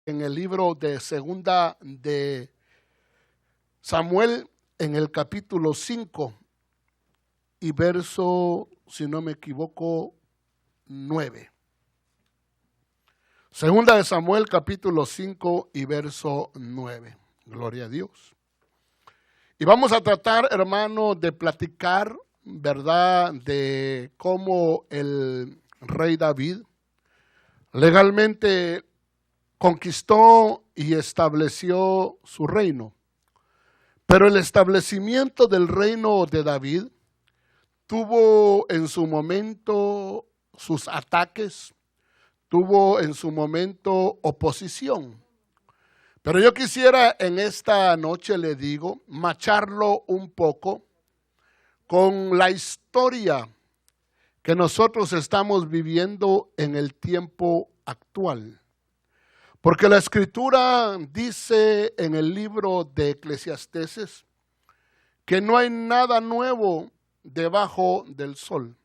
en el libro de Segunda de Samuel, en el capítulo 5 y verso, si no me equivoco, 9. Segunda de Samuel, capítulo 5 y verso 9. Gloria a Dios. Y vamos a tratar, hermano, de platicar, ¿verdad?, de cómo el rey David legalmente conquistó y estableció su reino. Pero el establecimiento del reino de David tuvo en su momento sus ataques, tuvo en su momento oposición. Pero yo quisiera en esta noche, le digo, macharlo un poco con la historia que nosotros estamos viviendo en el tiempo actual. Porque la Escritura dice en el libro de Eclesiastés que no hay nada nuevo debajo del sol.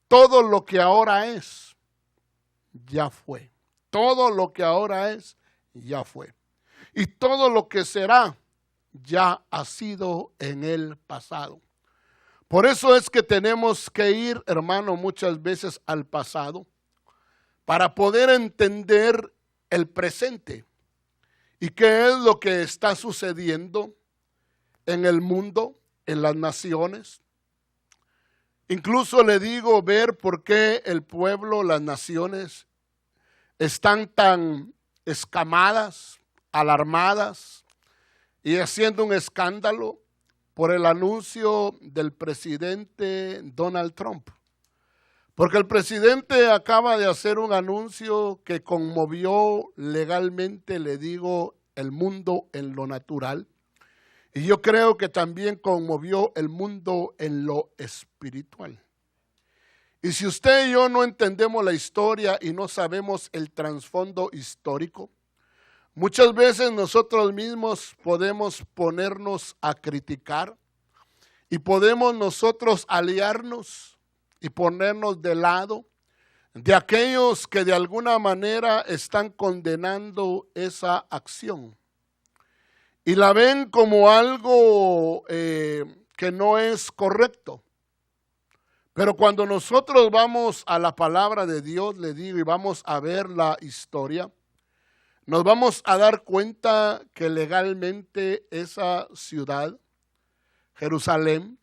Todo lo que ahora es, ya fue. Todo lo que ahora es, ya fue. Y todo lo que será, ya ha sido en el pasado. Por eso es que tenemos que ir, hermano, muchas veces al pasado para poder entender el presente y qué es lo que está sucediendo en el mundo, en las naciones. Incluso le digo ver por qué el pueblo, las naciones están tan escamadas, alarmadas y haciendo un escándalo por el anuncio del presidente Donald Trump. Porque el presidente acaba de hacer un anuncio que conmovió legalmente, le digo, el mundo en lo natural. Y yo creo que también conmovió el mundo en lo espiritual. Y si usted y yo no entendemos la historia y no sabemos el trasfondo histórico, muchas veces nosotros mismos podemos ponernos a criticar y podemos nosotros aliarnos y ponernos de lado de aquellos que de alguna manera están condenando esa acción. Y la ven como algo que no es correcto. Pero cuando nosotros vamos a la palabra de Dios, le digo, y vamos a ver la historia, nos vamos a dar cuenta que legalmente esa ciudad, Jerusalén,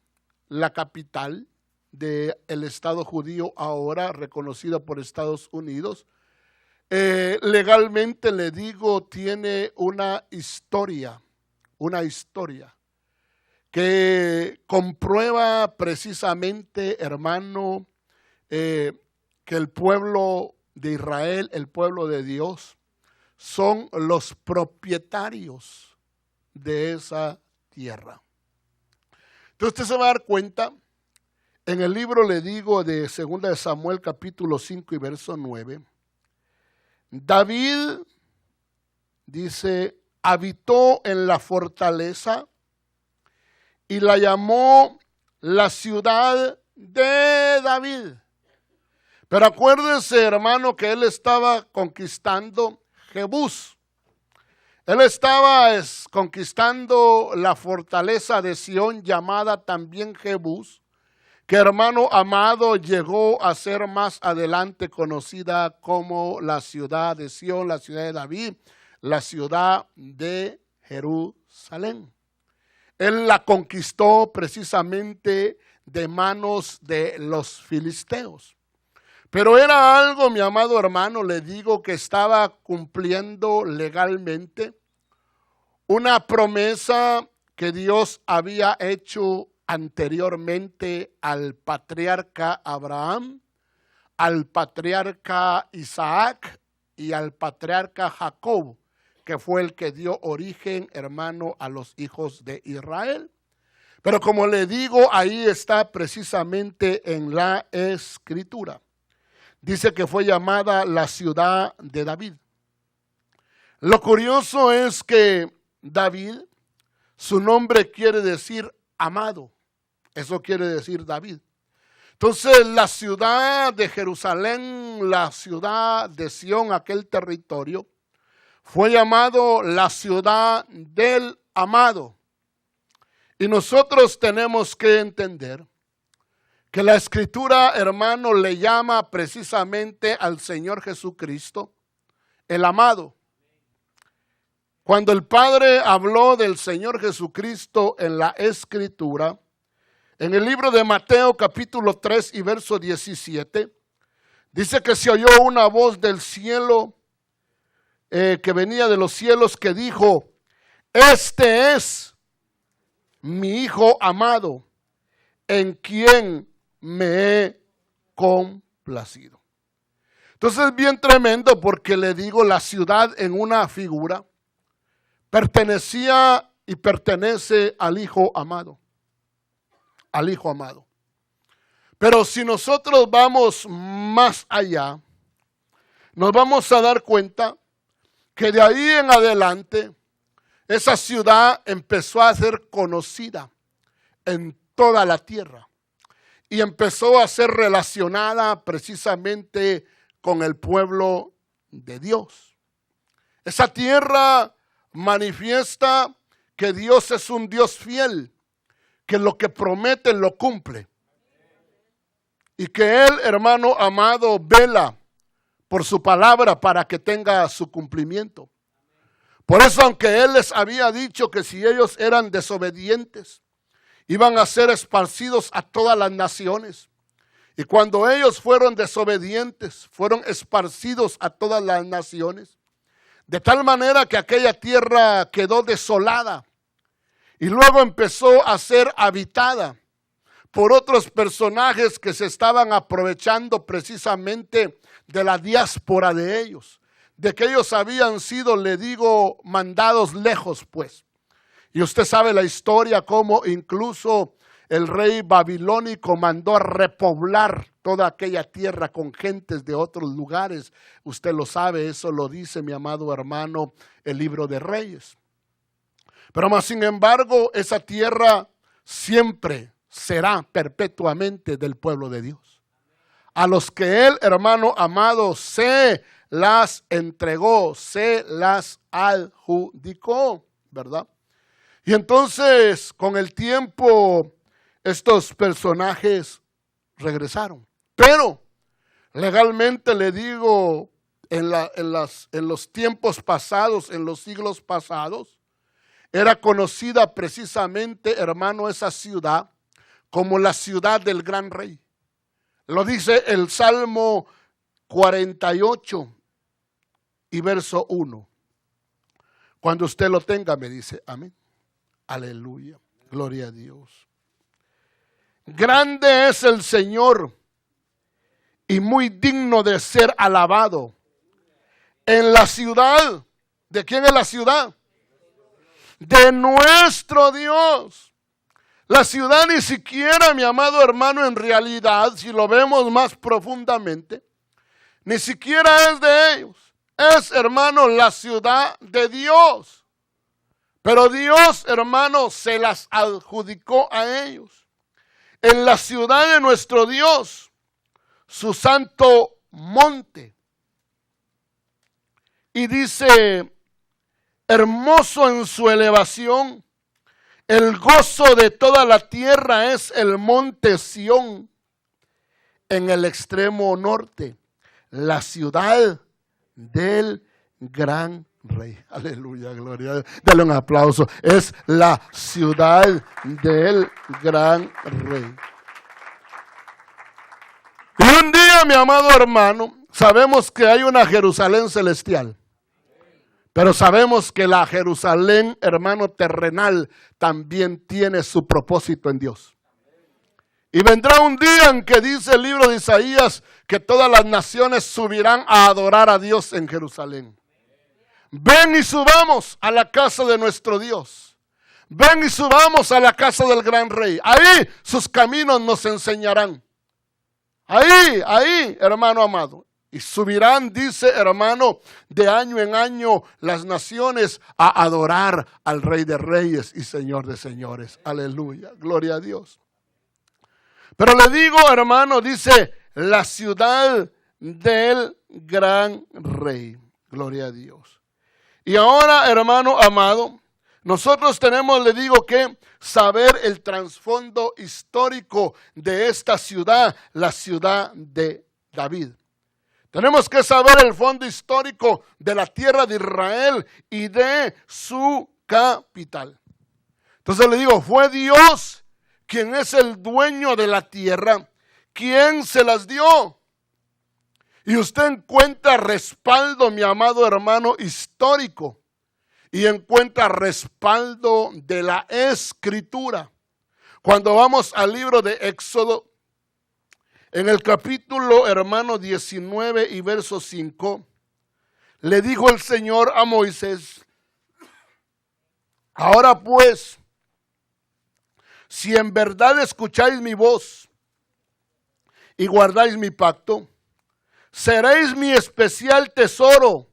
la capital del Estado judío ahora reconocida por Estados Unidos, legalmente, le digo, tiene una historia que comprueba precisamente, hermano, que el pueblo de Israel, el pueblo de Dios, son los propietarios de esa tierra. Entonces usted se va a dar cuenta, en el libro, le digo, de 2 de Samuel, capítulo 5 y verso 9, David, dice, habitó en la fortaleza y la llamó la ciudad de David. Pero acuérdese, hermano, que él estaba conquistando Jebús. Él estaba conquistando la fortaleza de Sión, llamada también Jebús, que, hermano amado, llegó a ser más adelante conocida como la ciudad de Sión, la ciudad de David, la ciudad de Jerusalén. Él la conquistó precisamente de manos de los filisteos. Pero era algo, mi amado hermano, le digo, que estaba cumpliendo legalmente una promesa que Dios había hecho anteriormente al patriarca Abraham, al patriarca Isaac y al patriarca Jacob, que fue el que dio origen, hermano, a los hijos de Israel. Pero como le digo, ahí está precisamente en la Escritura. Dice que fue llamada la ciudad de David. Lo curioso es que David, su nombre quiere decir amado. Eso quiere decir David. Entonces la ciudad de Jerusalén, la ciudad de Sión, aquel territorio, fue llamado la ciudad del amado. Y nosotros tenemos que entender que la Escritura, hermano, le llama precisamente al Señor Jesucristo el amado. Cuando el Padre habló del Señor Jesucristo en la Escritura, en el libro de Mateo capítulo 3 y verso 17, dice que se oyó una voz del cielo, que venía de los cielos, que dijo: este es mi Hijo amado, en quien me he complacido. Entonces es bien tremendo, porque le digo, la ciudad en una figura pertenecía y pertenece al Hijo amado. Al Hijo amado. Pero si nosotros vamos más allá, nos vamos a dar cuenta que de ahí en adelante esa ciudad empezó a ser conocida en toda la tierra y empezó a ser relacionada precisamente con el pueblo de Dios. Esa tierra manifiesta que Dios es un Dios fiel, que lo que promete lo cumple. Y que Él, hermano amado, vela por su palabra para que tenga su cumplimiento. Por eso, aunque Él les había dicho que si ellos eran desobedientes, iban a ser esparcidos a todas las naciones. Y cuando ellos fueron desobedientes, fueron esparcidos a todas las naciones. De tal manera que aquella tierra quedó desolada. Y luego empezó a ser habitada por otros personajes que se estaban aprovechando precisamente de la diáspora de ellos, de que ellos habían sido, le digo, mandados lejos, pues. Y usted sabe la historia, cómo incluso el rey babilónico mandó a repoblar toda aquella tierra con gentes de otros lugares. Usted lo sabe, eso lo dice, mi amado hermano, el libro de Reyes. Pero más sin embargo, esa tierra siempre será perpetuamente del pueblo de Dios. A los que Él, hermano amado, se las entregó, se las adjudicó, ¿verdad? Y entonces, con el tiempo, estos personajes regresaron. Pero, legalmente le digo, en los tiempos pasados, en los siglos pasados, era conocida precisamente, hermano, esa ciudad como la ciudad del gran rey. Lo dice el Salmo 48 y verso 1. Cuando usted lo tenga, me dice amén. Aleluya, gloria a Dios. Grande es el Señor y muy digno de ser alabado. En la ciudad, ¿de quién es la ciudad? De nuestro Dios. La ciudad ni siquiera, mi amado hermano, en realidad, si lo vemos más profundamente, ni siquiera es de ellos. Es, hermano, la ciudad de Dios. Pero Dios, hermano, se las adjudicó a ellos. En la ciudad de nuestro Dios, su santo monte. Y dice, hermoso en su elevación, el gozo de toda la tierra es el monte Sión, en el extremo norte, la ciudad del gran rey. Aleluya, gloria a Dios. Dale un aplauso. Es la ciudad del gran rey. Y un día, mi amado hermano, sabemos que hay una Jerusalén celestial. Pero sabemos que la Jerusalén, hermano, terrenal también tiene su propósito en Dios. Y vendrá un día en que dice el libro de Isaías que todas las naciones subirán a adorar a Dios en Jerusalén. Ven y subamos a la casa de nuestro Dios. Ven y subamos a la casa del gran rey. Ahí sus caminos nos enseñarán. Ahí, hermano amado. Y subirán, dice hermano, de año en año las naciones a adorar al Rey de Reyes y Señor de Señores. Aleluya, gloria a Dios. Pero le digo, hermano, dice la ciudad del gran Rey. Gloria a Dios. Y ahora, hermano amado, nosotros tenemos, le digo que, saber el trasfondo histórico de esta ciudad, la ciudad de David. Tenemos que saber el fondo histórico de la tierra de Israel y de su capital. Entonces le digo, fue Dios quien es el dueño de la tierra, quien se las dio. Y usted encuentra respaldo, mi amado hermano, histórico. Y encuentra respaldo de la Escritura. Cuando vamos al libro de Éxodo, en el capítulo, hermano, 19 y verso 5, le dijo el Señor a Moisés, ahora pues, si en verdad escucháis mi voz y guardáis mi pacto, seréis mi especial tesoro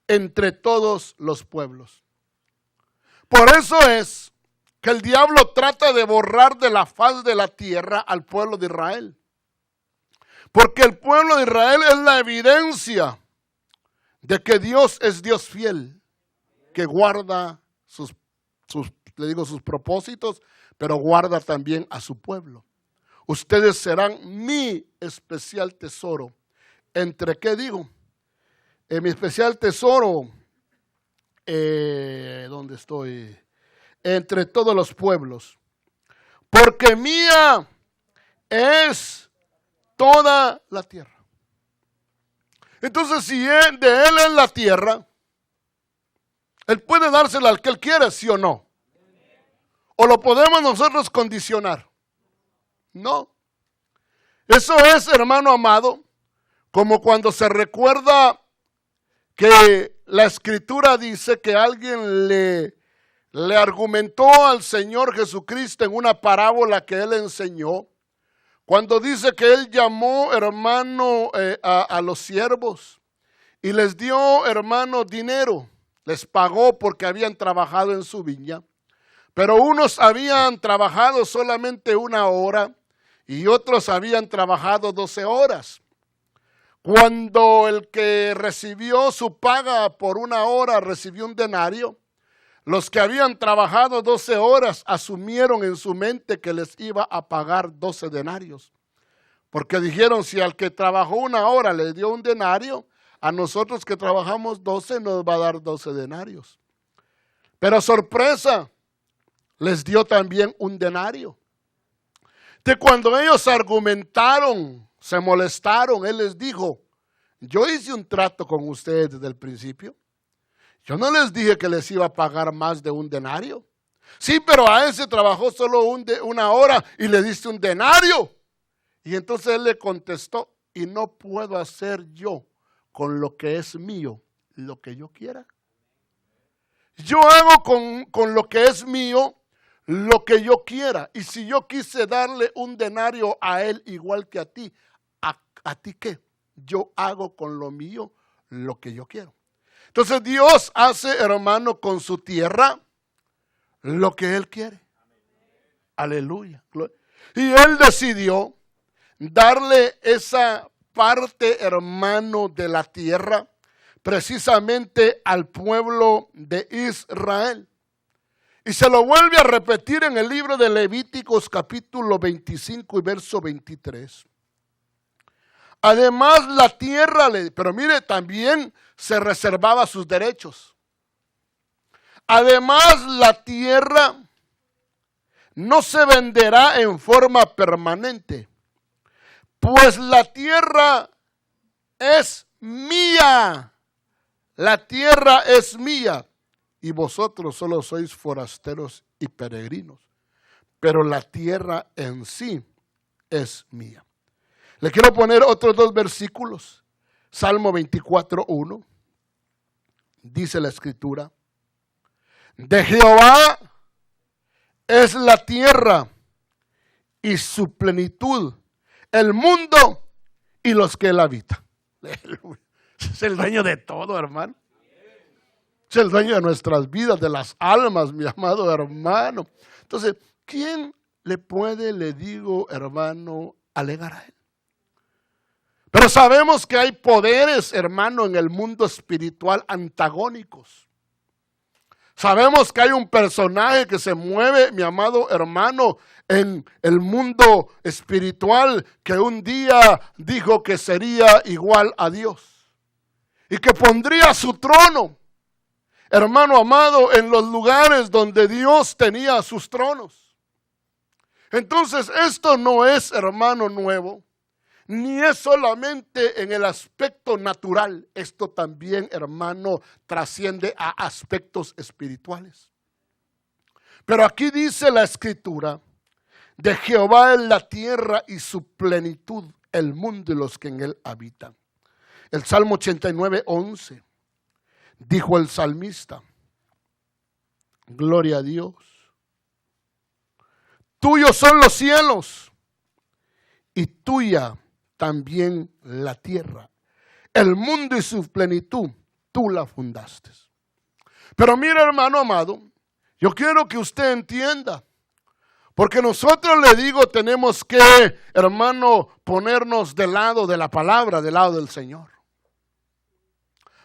entre todos los pueblos. Por eso es que el diablo trata de borrar de la faz de la tierra al pueblo de Israel. Porque el pueblo de Israel es la evidencia de que Dios es Dios fiel, que guarda sus propósitos, pero guarda también a su pueblo. Ustedes serán mi especial tesoro. ¿Entre qué digo? Mi especial tesoro, ¿dónde estoy? Entre todos los pueblos. Porque mía es toda la tierra. Entonces, si de Él es la tierra, Él puede dársela al que Él quiera, ¿sí o no? ¿O lo podemos nosotros condicionar? No. Eso es, hermano amado, como cuando se recuerda que la Escritura dice que alguien le argumentó al Señor Jesucristo en una parábola que Él enseñó, cuando dice que Él llamó, hermano, a los siervos y les dio, hermano, dinero, les pagó porque habían trabajado en su viña, pero unos habían trabajado solamente 1 hora y otros habían trabajado 12 horas. Cuando el que recibió su paga por 1 hora recibió un denario, los que habían trabajado 12 horas asumieron en su mente que les iba a pagar 12 denarios. Porque dijeron, si al que trabajó 1 hora le dio un denario, a nosotros que trabajamos 12 nos va a dar 12 denarios. Pero sorpresa, les dio también un denario. De cuando ellos argumentaron, se molestaron, Él les dijo, yo hice un trato con ustedes desde el principio. Yo no les dije que les iba a pagar más de un denario. Sí, pero a ese trabajó solo 1 hora y le diste un denario. Y entonces Él le contestó, y no puedo hacer yo con lo que es mío lo que yo quiera. Yo hago con lo que es mío lo que yo quiera. Y si yo quise darle un denario a él igual que a ti, ¿a ti qué? Yo hago con lo mío lo que yo quiero. Entonces Dios hace, hermano, con su tierra lo que Él quiere. Aleluya. Y Él decidió darle esa parte, hermano, de la tierra precisamente al pueblo de Israel. Y se lo vuelve a repetir en el libro de Levíticos capítulo 25 y verso 23. Además la tierra, pero mire, también se reservaba sus derechos. Además la tierra no se venderá en forma permanente, pues la tierra es mía. La tierra es mía y vosotros solo sois forasteros y peregrinos, pero la tierra en sí es mía. Le quiero poner otros 2 versículos. Salmo 24:1. Dice la Escritura: de Jehová es la tierra y su plenitud, el mundo y los que él habita. Es el dueño de todo, hermano. Es el dueño de nuestras vidas, de las almas, mi amado hermano. Entonces, ¿quién le puede, le digo, hermano, alegar a él? Pero sabemos que hay poderes, hermano, en el mundo espiritual antagónicos. Sabemos que hay un personaje que se mueve, mi amado hermano, en el mundo espiritual, que un día dijo que sería igual a Dios y que pondría su trono, hermano amado, en los lugares donde Dios tenía sus tronos. Entonces, esto no es, hermano, nuevo, ni es solamente en el aspecto natural. Esto también, hermano, trasciende a aspectos espirituales. Pero aquí dice la Escritura: de Jehová es la tierra y su plenitud, el mundo y los que en él habitan. El Salmo 89:11, dijo el salmista: gloria a Dios. Tuyos son los cielos y tuya también la tierra. El mundo y su plenitud, tú la fundaste. Pero mira, hermano amado, yo quiero que usted entienda, porque nosotros, le digo, tenemos que, hermano, ponernos del lado de la palabra, del lado del Señor.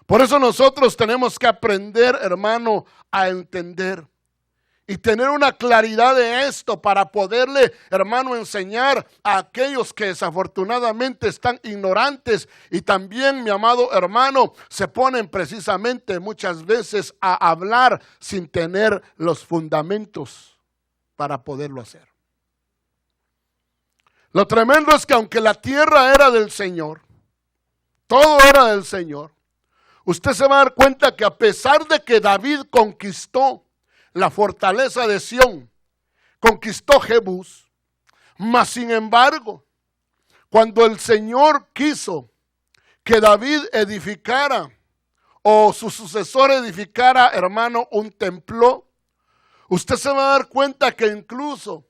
Por eso nosotros tenemos que aprender, hermano, a entender y tener una claridad de esto para poderle, hermano, enseñar a aquellos que desafortunadamente están ignorantes y también, mi amado hermano, se ponen precisamente muchas veces a hablar sin tener los fundamentos para poderlo hacer. Lo tremendo es que aunque la tierra era del Señor, todo era del Señor, usted se va a dar cuenta que a pesar de que David conquistó la fortaleza de Sión, conquistó Jebús, mas sin embargo, cuando el Señor quiso que David edificara, o su sucesor edificara, hermano, un templo, usted se va a dar cuenta que incluso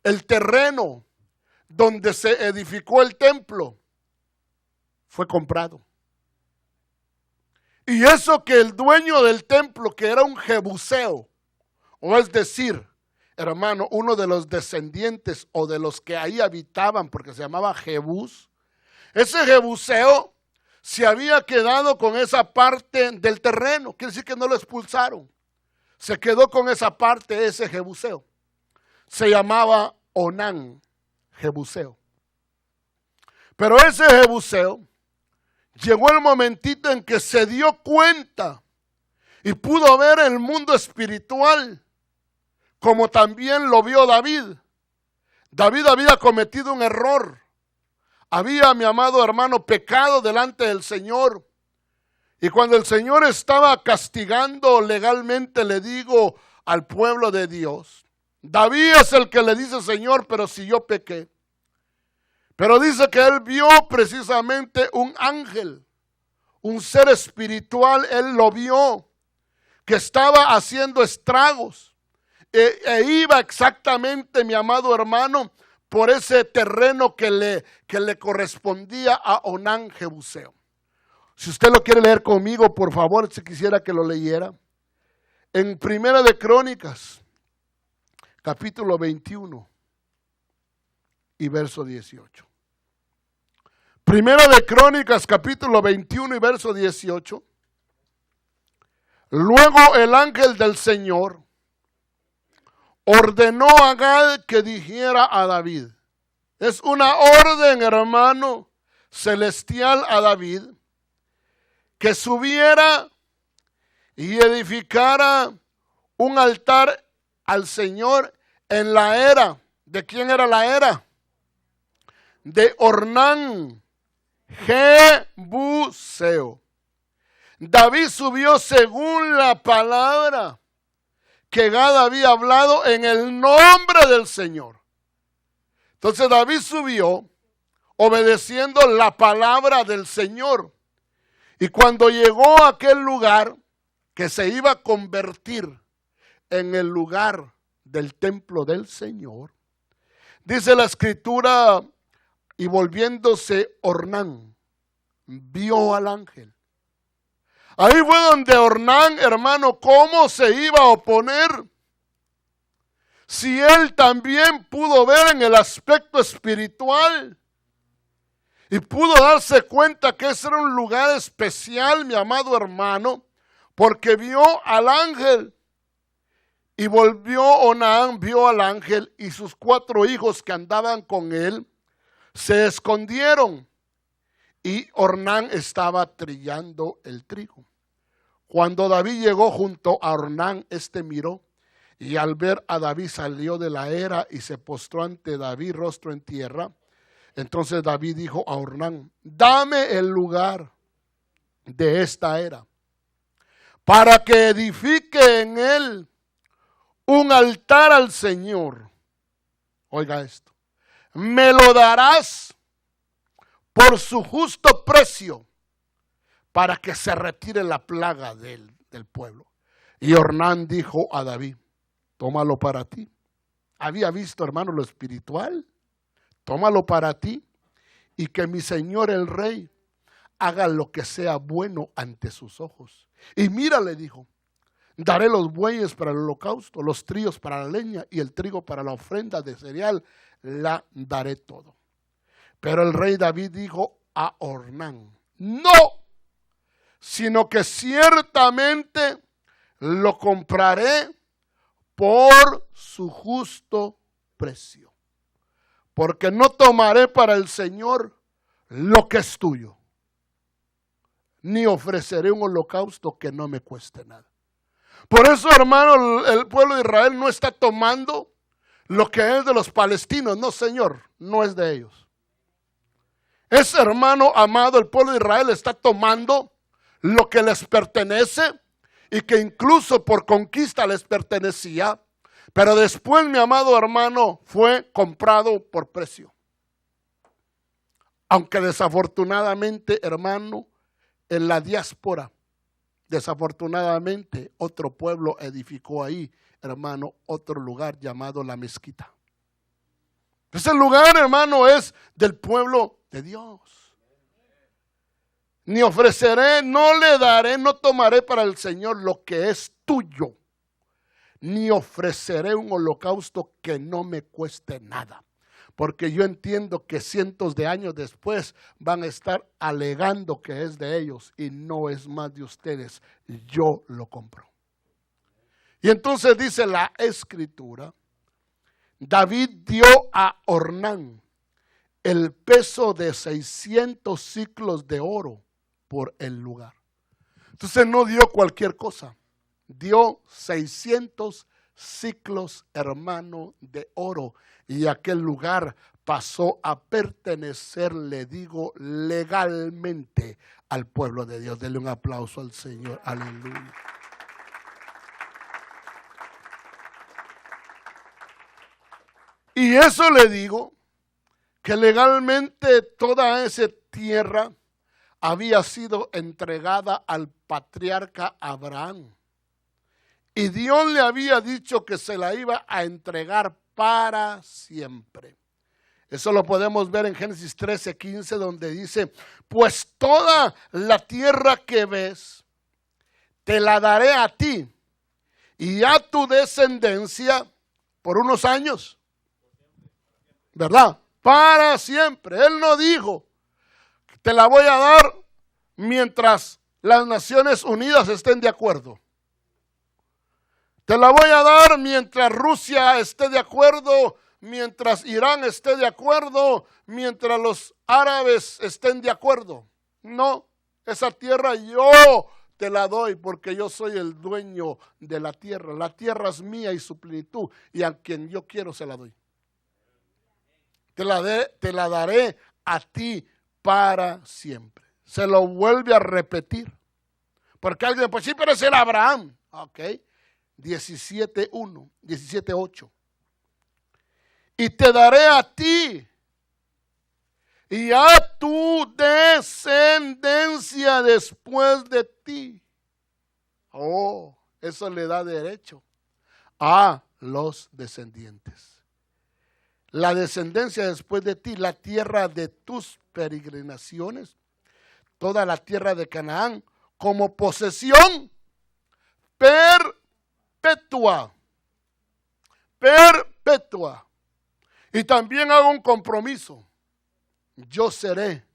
el terreno donde se edificó el templo fue comprado. Y eso que el dueño del templo, que era un jebuseo, o es decir, hermano, uno de los descendientes o de los que ahí habitaban, porque se llamaba Jebús, ese jebuseo se había quedado con esa parte del terreno, quiere decir que no lo expulsaron, se quedó con esa parte, ese jebuseo. Se llamaba Onán, jebuseo. Pero ese jebuseo llegó el momentito en que se dio cuenta y pudo ver el mundo espiritual, como también lo vio David. David había cometido un error. Había, mi amado hermano, pecado delante del Señor. Y cuando el Señor estaba castigando legalmente, le digo, al pueblo de Dios, David es el que le dice: Señor, pero si yo pequé. Pero dice que él vio precisamente un ángel, un ser espiritual, él lo vio, que estaba haciendo estragos. E iba exactamente, mi amado hermano, por ese terreno que le correspondía a Onán Jebuseo. Si usted lo quiere leer conmigo, por favor, si quisiera que lo leyera. En Primera de Crónicas, capítulo 21 y verso 18. Primera de Crónicas, capítulo 21 y verso 18. Luego el ángel del Señor ordenó a Gad que dijera a David. Es una orden, hermano, celestial a David, que subiera y edificara un altar al Señor en la era. ¿De quién era la era? De Ornán Jebuseo. David subió según la palabra que Gad había hablado en el nombre del Señor. Entonces David subió obedeciendo la palabra del Señor. Y cuando llegó a aquel lugar que se iba a convertir en el lugar del templo del Señor, dice la Escritura, y volviéndose Ornán, vio al ángel. Ahí fue donde Ornán, hermano, ¿cómo se iba a oponer? Si él también pudo ver en el aspecto espiritual. Y pudo darse cuenta que ese era un lugar especial, mi amado hermano, porque vio al ángel. Y volvió Onán, vio al ángel y sus 4 hijos que andaban con él se escondieron. Y Ornán estaba trillando el trigo. Cuando David llegó junto a Ornán, miró y al ver a David salió de la era y se postró ante David rostro en tierra. Entonces David dijo a Ornán: dame el lugar de esta era para que edifique en él un altar al Señor. Oiga esto. Me lo darás por su justo precio para que se retire la plaga del pueblo. Y Ornán dijo a David: tómalo para ti. Había visto, hermano, lo espiritual. Tómalo para ti y que mi señor el rey haga lo que sea bueno ante sus ojos. Y mira, le dijo: daré los bueyes para el holocausto, los tríos para la leña y el trigo para la ofrenda de cereal, la daré todo. Pero el rey David dijo a Ornán: no, sino que ciertamente lo compraré por su justo precio, porque no tomaré para el Señor lo que es tuyo, ni ofreceré un holocausto que no me cueste nada. Por eso, hermano, el pueblo de Israel no está tomando lo que es de los palestinos. No, Señor, no es de ellos. Ese hermano amado, el pueblo de Israel está tomando lo que les pertenece y que incluso por conquista les pertenecía, pero después, mi amado hermano, fue comprado por precio. Aunque desafortunadamente, hermano, en la diáspora, desafortunadamente, otro pueblo edificó ahí, hermano, otro lugar llamado la mezquita. Ese lugar, hermano, es del pueblo de Dios. Ni ofreceré, no le daré, no tomaré para el Señor lo que es tuyo, ni ofreceré un holocausto que no me cueste nada. Porque yo entiendo que cientos de años después van a estar alegando que es de ellos y no es más de ustedes. Yo lo compro. Y entonces dice la Escritura: David dio a Ornán el peso de 600 siclos de oro por el lugar. Entonces no dio cualquier cosa. Dio 600 ciclos, hermano, de oro. Y aquel lugar pasó a pertenecer, le digo, legalmente al pueblo de Dios. Denle un aplauso al Señor. Aleluya. Y eso le digo, que legalmente toda esa tierra había sido entregada al patriarca Abraham. Y Dios le había dicho que se la iba a entregar para siempre. Eso lo podemos ver en Génesis 13:15, donde dice: pues toda la tierra que ves, te la daré a ti y a tu descendencia por unos años. ¿Verdad? Para siempre. Él no dijo: te la voy a dar mientras las Naciones Unidas estén de acuerdo. Te la voy a dar mientras Rusia esté de acuerdo, mientras Irán esté de acuerdo, mientras los árabes estén de acuerdo. No, esa tierra yo te la doy porque yo soy el dueño de la tierra. La tierra es mía y su plenitud, y a quien yo quiero se la doy. Te la daré a ti para siempre. Se lo vuelve a repetir. Porque alguien, pues sí, pero es el Abraham. Ok. 17:1, 17:8. Y te daré a ti y a tu descendencia después de ti. Oh, eso le da derecho a los descendientes. La descendencia después de ti, la tierra de tus peregrinaciones, toda la tierra de Canaán, como posesión perpetua. Perpetua. Y también hago un compromiso. Yo seré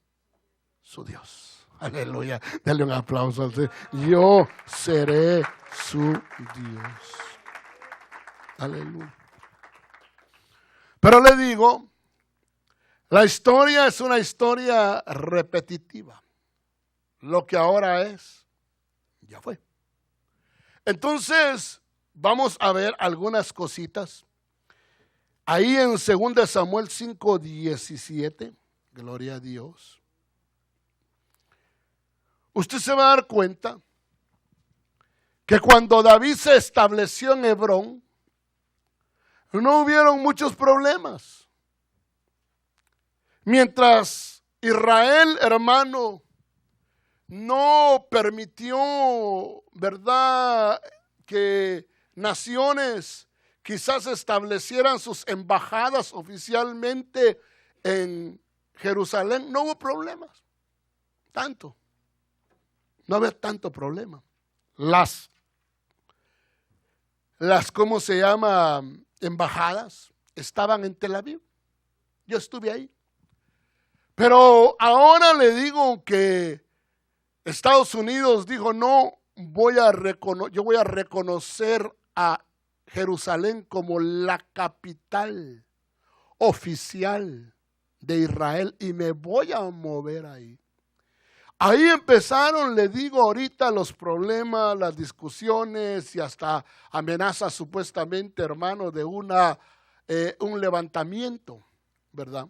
su Dios. Aleluya. Dale un aplauso al Señor. Yo seré su Dios. Aleluya. Pero le digo, la historia es una historia repetitiva. Lo que ahora es, ya fue. Entonces, vamos a ver algunas cositas. Ahí en 2 Samuel 5:17, gloria a Dios. Usted se va a dar cuenta que cuando David se estableció en Hebrón, no hubieron muchos problemas. Mientras Israel, hermano, no permitió, ¿verdad?, que naciones quizás establecieran sus embajadas oficialmente en Jerusalén, no hubo problemas. No había tanto problema. Las ¿cómo se llama?, embajadas estaban en Tel Aviv. Yo estuve ahí. Pero ahora le digo que Estados Unidos dijo, no, yo voy a reconocer a Jerusalén como la capital oficial de Israel y me voy a mover ahí. Ahí empezaron, le digo ahorita, los problemas, las discusiones y hasta amenazas supuestamente, hermano, de un levantamiento, ¿verdad?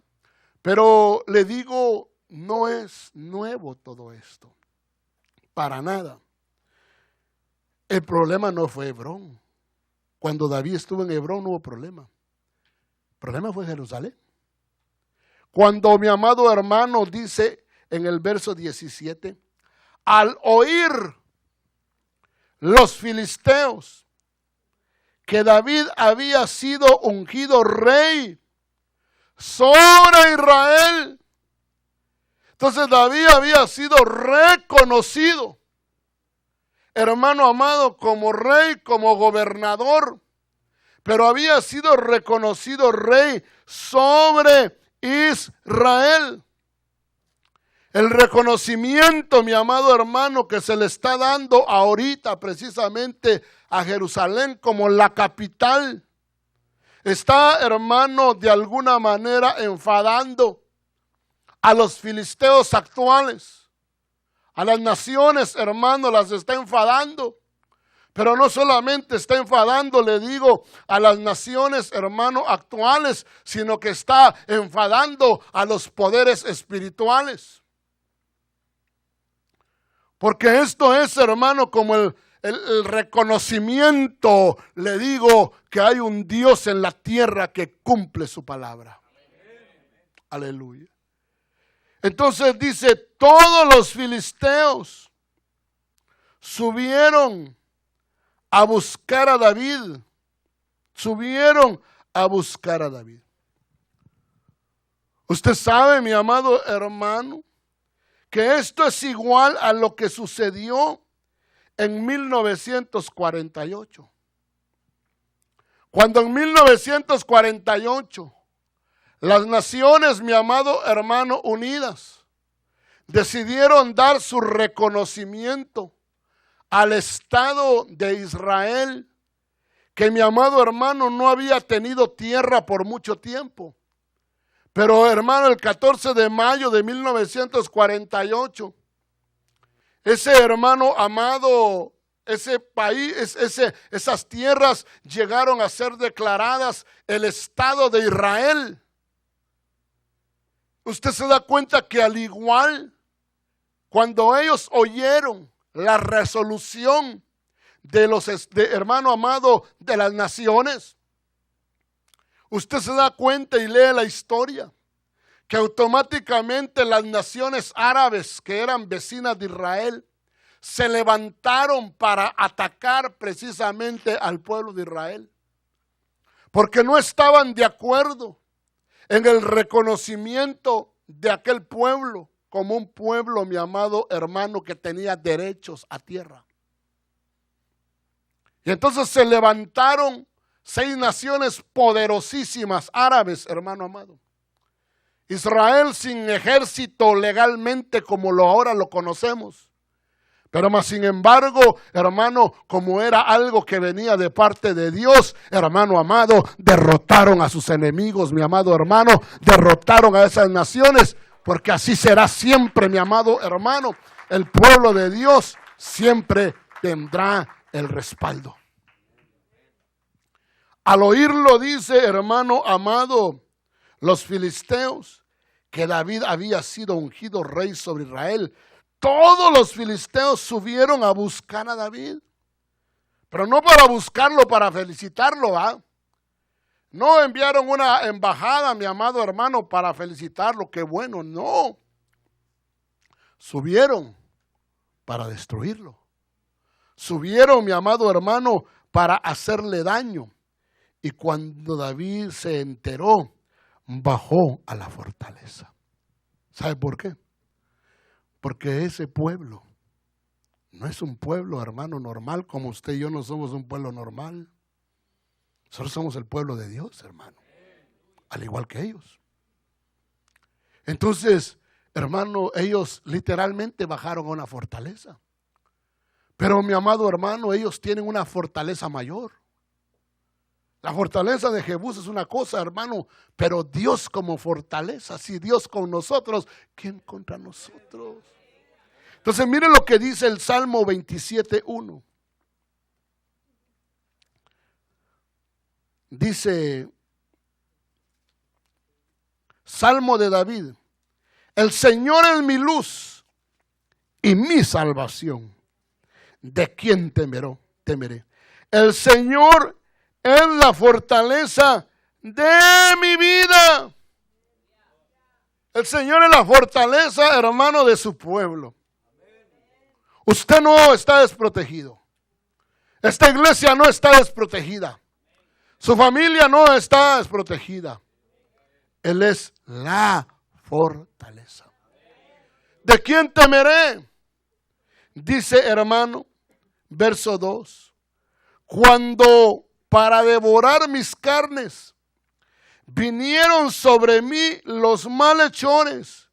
Pero le digo, no es nuevo todo esto, para nada. El problema no fue Hebrón. Cuando David estuvo en Hebrón no hubo problema. El problema fue Jerusalén. Cuando mi amado hermano dice en el verso 17, al oír los filisteos que David había sido ungido rey sobre Israel, entonces David había sido reconocido, hermano amado, como rey, como gobernador, pero había sido reconocido rey sobre Israel. El reconocimiento, mi amado hermano, que se le está dando ahorita precisamente a Jerusalén como la capital, está, hermano, de alguna manera enfadando a los filisteos actuales. A las naciones, hermano, las está enfadando. Pero no solamente está enfadando, le digo, a las naciones, hermano, actuales, sino que está enfadando a los poderes espirituales. Porque esto es, hermano, como el reconocimiento, le digo, que hay un Dios en la tierra que cumple su palabra. Aleluya. Entonces dice, todos los filisteos subieron a buscar a David. Subieron a buscar a David. Usted sabe, mi amado hermano, que esto es igual a lo que sucedió en 1948. Cuando en 1948 las naciones, mi amado hermano, unidas, decidieron dar su reconocimiento al Estado de Israel, que mi amado hermano no había tenido tierra por mucho tiempo. Pero hermano, el 14 de mayo de 1948, ese hermano amado, ese país, esas tierras llegaron a ser declaradas el Estado de Israel. Usted se da cuenta que al igual, cuando ellos oyeron la resolución de hermano amado de las naciones, usted se da cuenta y lee la historia, que automáticamente las naciones árabes que eran vecinas de Israel se levantaron para atacar precisamente al pueblo de Israel, porque no estaban de acuerdo en el reconocimiento de aquel pueblo como un pueblo, mi amado hermano, que tenía derechos a tierra. Y entonces se levantaron 6 naciones poderosísimas árabes, hermano amado. Israel sin ejército legalmente como ahora lo conocemos. Pero más sin embargo, hermano, como era algo que venía de parte de Dios, hermano amado, derrotaron a sus enemigos, mi amado hermano, derrotaron a esas naciones, porque así será siempre, mi amado hermano. El pueblo de Dios siempre tendrá el respaldo. Al oírlo dice, hermano amado, los filisteos, que David había sido ungido rey sobre Israel. Todos los filisteos subieron a buscar a David, pero no para buscarlo, para felicitarlo, ¿ah? No enviaron una embajada, mi amado hermano, para felicitarlo, qué bueno, no. Subieron para destruirlo. Subieron, mi amado hermano, para hacerle daño. Y cuando David se enteró, bajó a la fortaleza. ¿Sabe por qué? Porque ese pueblo no es un pueblo, hermano, normal, como usted y yo no somos un pueblo normal. Nosotros somos el pueblo de Dios, hermano, al igual que ellos. Entonces, hermano, ellos literalmente bajaron a una fortaleza. Pero mi amado hermano, ellos tienen una fortaleza mayor. La fortaleza de Jebús es una cosa, hermano, pero Dios como fortaleza, si Dios con nosotros, ¿quién contra nosotros? Entonces miren lo que dice el Salmo 27:1. Dice, Salmo de David, el Señor es mi luz y mi salvación. ¿De quién temeré? El Señor es la fortaleza de mi vida. El Señor es la fortaleza, hermano, de su pueblo. Usted no está desprotegido. Esta iglesia no está desprotegida. Su familia no está desprotegida. Él es la fortaleza. ¿De quién temeré? Dice, hermano, verso 2. Cuando para devorar mis carnes vinieron sobre mí los malhechores,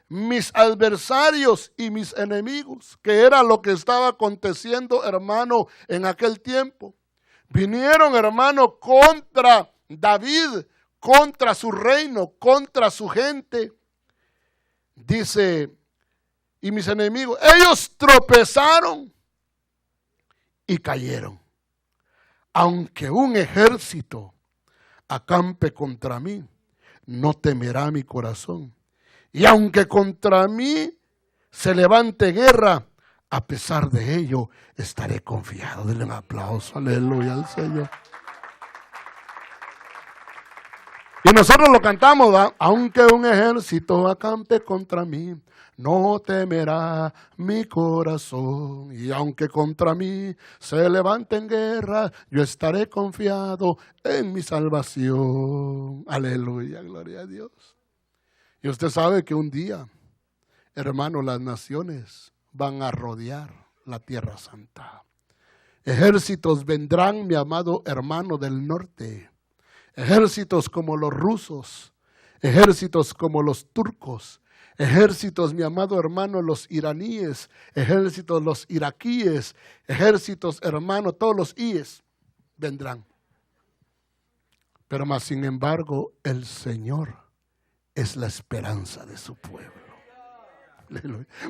mis adversarios y mis enemigos, que era lo que estaba aconteciendo, hermano, en aquel tiempo. Vinieron, hermano, contra David, contra su reino, contra su gente. Dice, y mis enemigos, ellos tropezaron y cayeron. Aunque un ejército acampe contra mí, no temerá mi corazón. Y aunque contra mí se levante guerra, a pesar de ello, estaré confiado. Denle un aplauso, aleluya al Señor. Y nosotros lo cantamos, ¿verdad? Aunque un ejército acampe contra mí, no temerá mi corazón. Y aunque contra mí se levante en guerra, yo estaré confiado en mi salvación. Aleluya, gloria a Dios. Y usted sabe que un día, hermano, las naciones van a rodear la tierra santa. Ejércitos vendrán, mi amado hermano, del norte. Ejércitos como los rusos, ejércitos como los turcos, ejércitos, mi amado hermano, los iraníes, ejércitos los iraquíes, ejércitos, hermano, todos los íes vendrán. Pero más sin embargo, el Señor es la esperanza de su pueblo.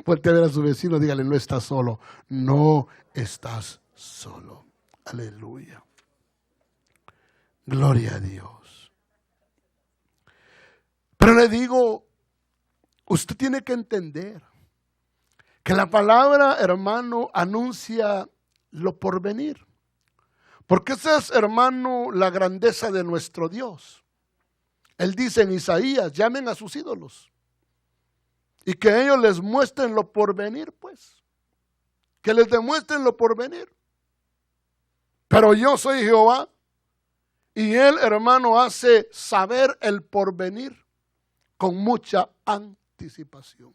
Vuelve a ver a su vecino, dígale, no estás solo, no estás solo. Aleluya. Gloria a Dios. Pero le digo, usted tiene que entender que la palabra, hermano, anuncia lo porvenir. Porque esa es, hermano, la grandeza de nuestro Dios. Él dice en Isaías, llamen a sus ídolos y que ellos les muestren lo porvenir, pues. Que les demuestren lo porvenir. Pero yo soy Jehová. Y Él, hermano, hace saber el porvenir con mucha anticipación.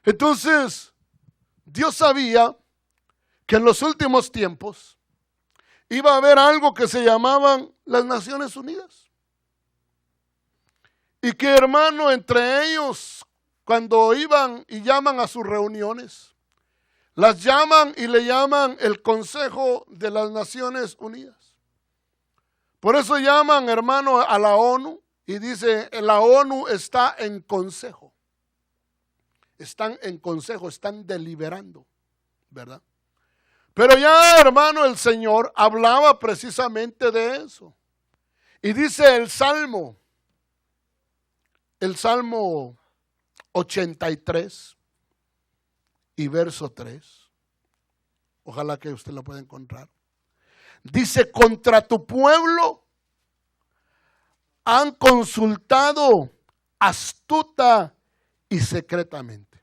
Entonces, Dios sabía que en los últimos tiempos iba a haber algo que se llamaban las Naciones Unidas. Y que, hermano, entre ellos, cuando iban y llaman a sus reuniones, las llaman y le llaman el Consejo de las Naciones Unidas. Por eso llaman, hermano, a la ONU y dice, la ONU está en consejo. Están en consejo, están deliberando, ¿verdad? Pero ya, hermano, el Señor hablaba precisamente de eso. Y dice el Salmo 83 y verso 3. Ojalá que usted lo pueda encontrar. Dice, contra tu pueblo han consultado astuta y secretamente.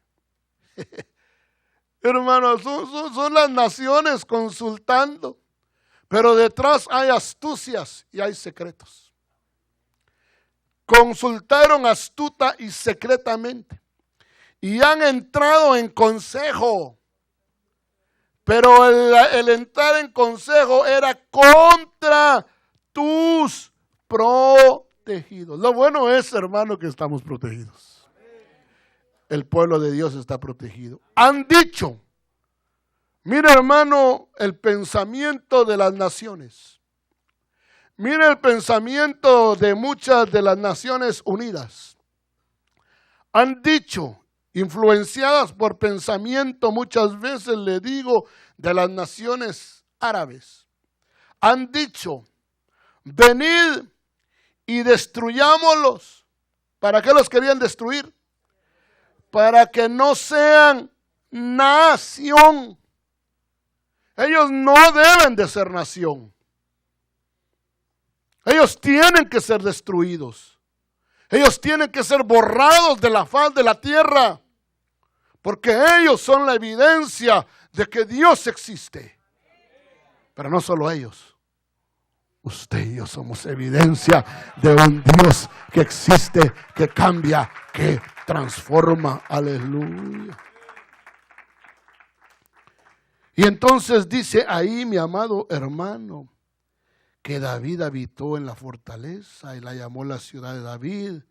Hermanos, son las naciones consultando, pero detrás hay astucias y hay secretos. Consultaron astuta y secretamente y han entrado en consejo. Pero el entrar en consejo era contra tus protegidos. Lo bueno es, hermano, que estamos protegidos. El pueblo de Dios está protegido. Han dicho, mira, hermano, el pensamiento de las naciones. Mira el pensamiento de muchas de las Naciones Unidas. Han dicho, influenciadas por pensamiento, muchas veces le digo, de las naciones árabes. Han dicho, venid y destruyámoslos. ¿Para qué los querían destruir? Para que no sean nación. Ellos no deben de ser nación. Ellos tienen que ser destruidos. Ellos tienen que ser borrados de la faz de la tierra. Porque ellos son la evidencia de que Dios existe. Pero no solo ellos. Usted y yo somos evidencia de un Dios que existe, que cambia, que transforma. Aleluya. Y entonces dice ahí, mi amado hermano, que David habitó en la fortaleza y la llamó la ciudad de David.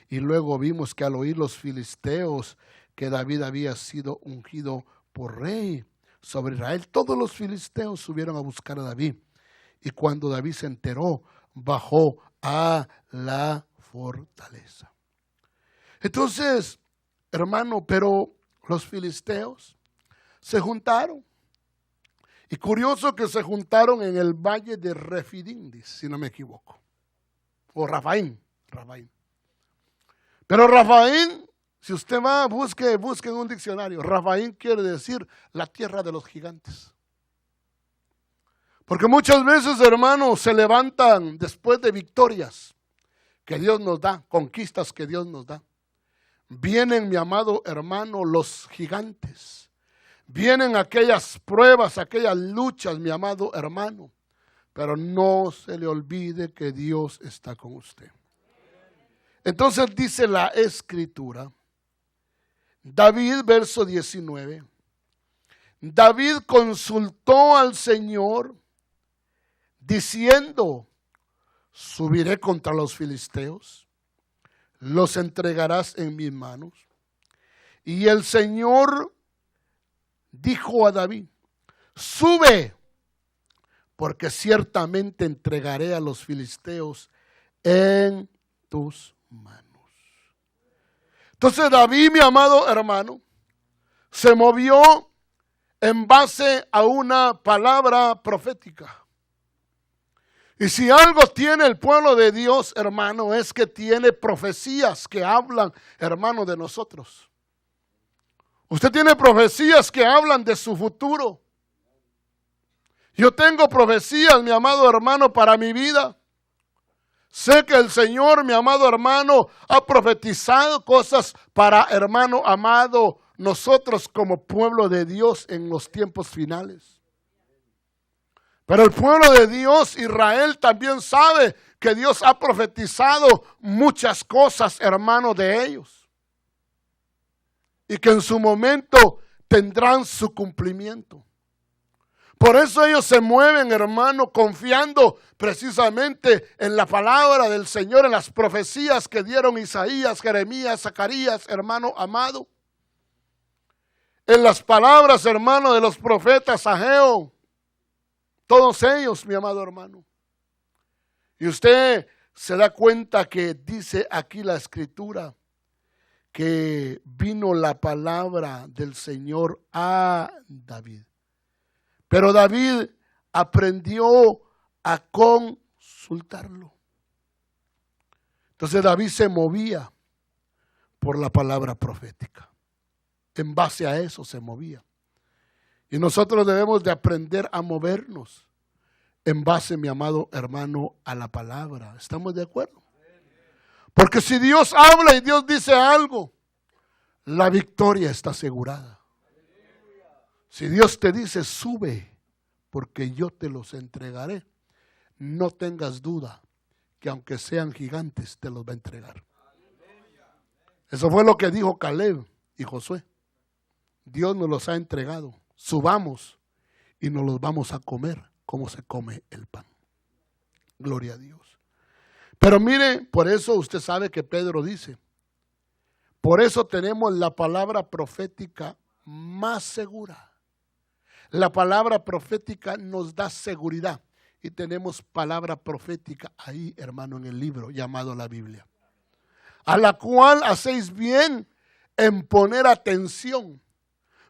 Y luego vimos que al oír los filisteos que David había sido ungido por rey sobre Israel, todos los filisteos subieron a buscar a David. Y cuando David se enteró, bajó a la fortaleza. Entonces, hermano, pero los filisteos se juntaron. Y curioso que se juntaron en el valle de Refidim, si no me equivoco. O Rafaim. Pero Rafaim, si usted va, busque en un diccionario. Rafaim quiere decir la tierra de los gigantes. Porque muchas veces, hermanos, se levantan después de victorias que Dios nos da, conquistas que Dios nos da. Vienen, mi amado hermano, los gigantes. Vienen aquellas pruebas, aquellas luchas, mi amado hermano. Pero no se le olvide que Dios está con usted. Entonces dice la Escritura, David, verso 19. David consultó al Señor diciendo, subiré contra los filisteos, los entregarás en mis manos. Y el Señor dijo a David, sube, porque ciertamente entregaré a los filisteos en tus manos. Entonces David, mi amado hermano, se movió en base a una palabra profética. Y si algo tiene el pueblo de Dios, hermano, es que tiene profecías que hablan, hermano, de nosotros. Usted tiene profecías que hablan de su futuro. Yo tengo profecías, mi amado hermano, para mi vida. Sé que el Señor, mi amado hermano, ha profetizado cosas para, hermano amado, nosotros como pueblo de Dios en los tiempos finales. Pero el pueblo de Dios, Israel, también sabe que Dios ha profetizado muchas cosas, hermano, de ellos. Y que en su momento tendrán su cumplimiento. Por eso ellos se mueven, hermano, confiando precisamente en la palabra del Señor, en las profecías que dieron Isaías, Jeremías, Zacarías, hermano amado. En las palabras, hermano, de los profetas Ageo. Todos ellos, mi amado hermano. Y usted se da cuenta que dice aquí la Escritura que vino la palabra del Señor a David. Pero David aprendió a consultarlo. Entonces David se movía por la palabra profética. En base a eso se movía. Y nosotros debemos de aprender a movernos en base, mi amado hermano, a la palabra. ¿Estamos de acuerdo? Porque si Dios habla y Dios dice algo, la victoria está asegurada. Si Dios te dice, sube, porque yo te los entregaré, no tengas duda que aunque sean gigantes, te los va a entregar. Eso fue lo que dijo Caleb y Josué. Dios nos los ha entregado. Subamos y nos los vamos a comer como se come el pan. Gloria a Dios. Pero mire, por eso usted sabe que Pedro dice, por eso tenemos la palabra profética más segura. La palabra profética nos da seguridad y tenemos palabra profética ahí, hermano, en el libro llamado la Biblia, a la cual hacéis bien en poner atención.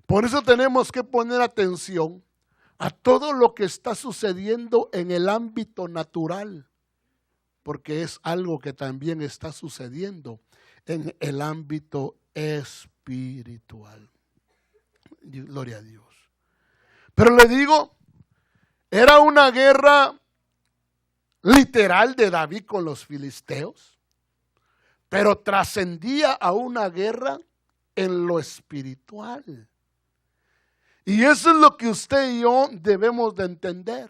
Por eso tenemos que poner atención a todo lo que está sucediendo en el ámbito natural, porque es algo que también está sucediendo en el ámbito espiritual. Gloria a Dios. Pero le digo, era una guerra literal de David con los filisteos, pero trascendía a una guerra en lo espiritual. Y eso es lo que usted y yo debemos de entender.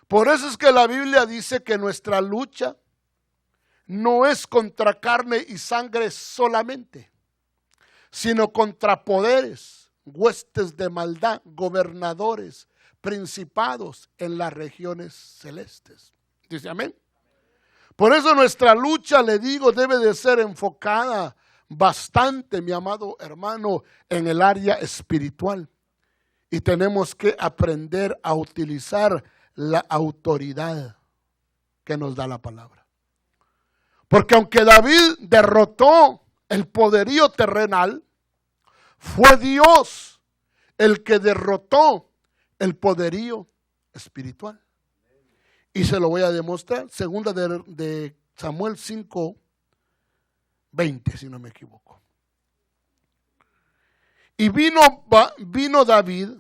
Por eso es que la Biblia dice que nuestra lucha no es contra carne y sangre solamente, sino contra poderes, huestes de maldad, gobernadores, principados en las regiones celestes. Dice amén. Por eso nuestra lucha, le digo, debe de ser enfocada bastante, mi amado hermano, en el área espiritual. Y tenemos que aprender a utilizar la autoridad que nos da la palabra. Porque aunque David derrotó el poderío terrenal, fue Dios el que derrotó el poderío espiritual. Y se lo voy a demostrar. Segunda de Samuel 5:20, si no me equivoco. Y vino David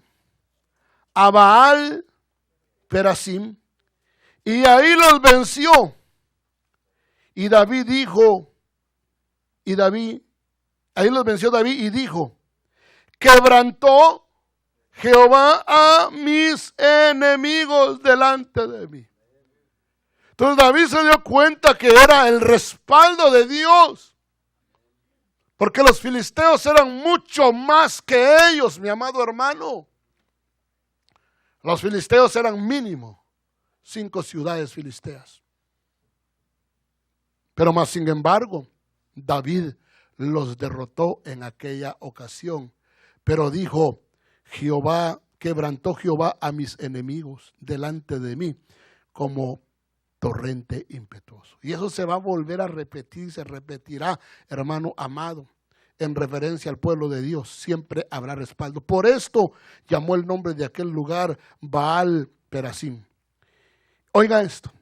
a Baal Perasim, y ahí los venció. Y David dijo, ahí los venció David y dijo, quebrantó Jehová a mis enemigos delante de mí. Entonces David se dio cuenta que era el respaldo de Dios. Porque los filisteos eran mucho más que ellos, mi amado hermano. Los filisteos eran mínimo 5 ciudades filisteas. Pero más sin embargo, David los derrotó en aquella ocasión. Pero dijo, quebrantó Jehová a mis enemigos delante de mí como torrente impetuoso. Y eso se va a volver a repetir, se repetirá, hermano amado, en referencia al pueblo de Dios. Siempre habrá respaldo. Por esto llamó el nombre de aquel lugar Baal Perasim. Oiga esto.